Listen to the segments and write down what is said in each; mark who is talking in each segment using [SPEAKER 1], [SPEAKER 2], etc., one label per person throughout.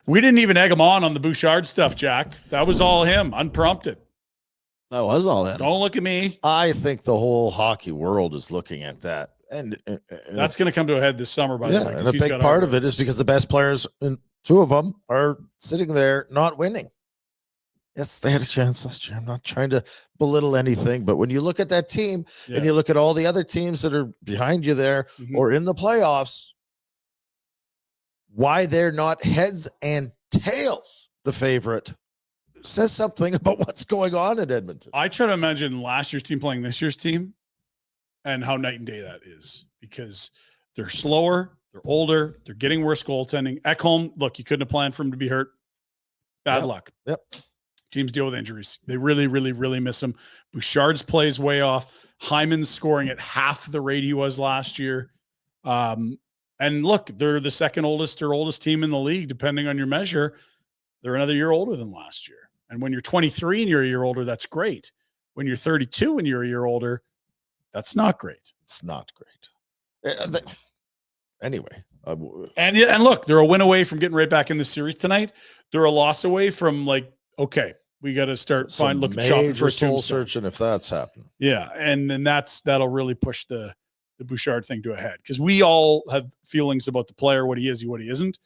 [SPEAKER 1] We didn't even egg him on the Bouchard stuff, Jack. That was all him, unprompted.
[SPEAKER 2] That was all him.
[SPEAKER 1] Don't look at me.
[SPEAKER 3] I think the whole hockey world is looking at that. And
[SPEAKER 1] that's going to come to a head this summer, by the way.
[SPEAKER 3] And a big part of it is because the best players, and two of them, are sitting there not winning. Yes, they had a chance last year. I'm not trying to belittle anything, but when you look at that team and you look at all the other teams that are behind you there or in the playoffs, why they're not heads and tails the favorite says something about what's going on in Edmonton.
[SPEAKER 1] I try to imagine last year's team playing this year's team and how night and day that is, because they're slower, they're older, they're getting worse goaltending. Ekholm, look, you couldn't have planned for him to be hurt. Bad luck.
[SPEAKER 3] Yep.
[SPEAKER 1] Teams deal with injuries. They really, really, really miss him. Bouchard's plays way off. Hyman's scoring at half the rate he was last year. And look, they're the second oldest or oldest team in the league, depending on your measure. They're another year older than last year. And when you're 23 and you're a year older, that's great. When you're 32 and you're a year older, that's not great.
[SPEAKER 3] It's not great. Anyway.
[SPEAKER 1] And look, they're a win away from getting right back in the series tonight. They're a loss away from okay, we got to start shopping for a soul
[SPEAKER 3] searching if that's happening.
[SPEAKER 1] Yeah, and then that'll really push the Bouchard thing to a head, because we all have feelings about the player, what he is, what he isn't.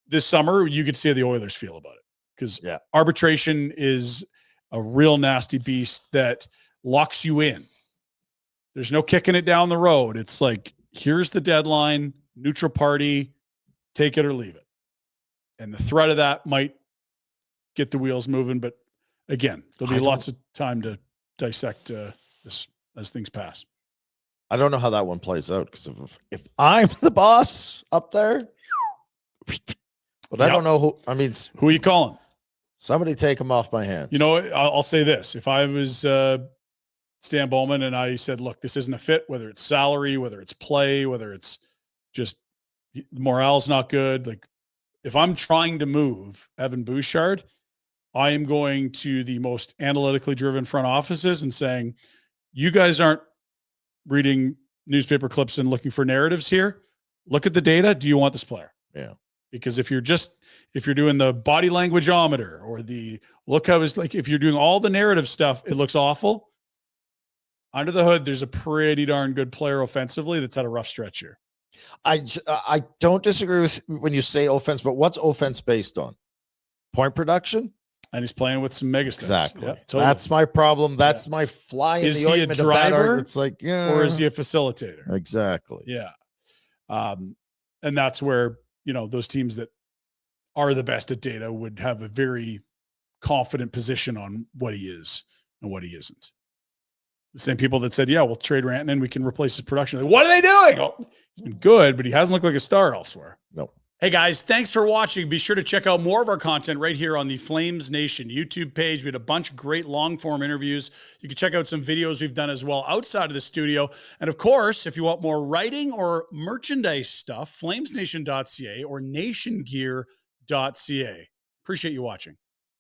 [SPEAKER 1] This summer, you could see how the Oilers feel about it, because arbitration is a real nasty beast that locks you in. There's no kicking it down the road. It's like, here's the deadline, neutral party, take it or leave it. And the threat of that might get the wheels moving. But again, there'll be lots of time to dissect this as things pass.
[SPEAKER 3] I don't know how that one plays out, because if I'm the boss up there, but I don't know who. I mean,
[SPEAKER 1] who are you calling?
[SPEAKER 3] Somebody take him off my hands.
[SPEAKER 1] You know, I'll say this. If I was Stan Bowman and I said, look, this isn't a fit, whether it's salary, whether it's play, whether it's just morale's not good. Like, if I'm trying to move Evan Bouchard, I am going to the most analytically driven front offices and saying, you guys aren't reading newspaper clips and looking for narratives here. Look at the data. Do you want this player?
[SPEAKER 3] Yeah.
[SPEAKER 1] Because if you're doing the body languageometer or the look how it's like, if you're doing all the narrative stuff, it looks awful. Under the hood, there's a pretty darn good player offensively that's had a rough stretch here.
[SPEAKER 3] I don't disagree with when you say offense, but what's offense based on? Point production?
[SPEAKER 1] And he's playing with some megastats.
[SPEAKER 3] Exactly.
[SPEAKER 1] Yep, totally.
[SPEAKER 3] That's my problem. That's my fly in the ointment of that argument. It's like,
[SPEAKER 1] or is he a facilitator?
[SPEAKER 3] Exactly.
[SPEAKER 1] Yeah. And that's where, those teams that are the best at data would have a very confident position on what he is and what he isn't. The same people that said, we'll trade Rantanen and we can replace his production. Like, what are they doing? Oh, he's been good, but he hasn't looked like a star elsewhere.
[SPEAKER 3] No.
[SPEAKER 1] Hey guys, thanks for watching. Be sure to check out more of our content right here on the Flames Nation YouTube page. We had a bunch of great long form interviews. You can check out some videos we've done as well outside of the studio. And of course, if you want more writing or merchandise stuff, flamesnation.ca or nationgear.ca. Appreciate you watching.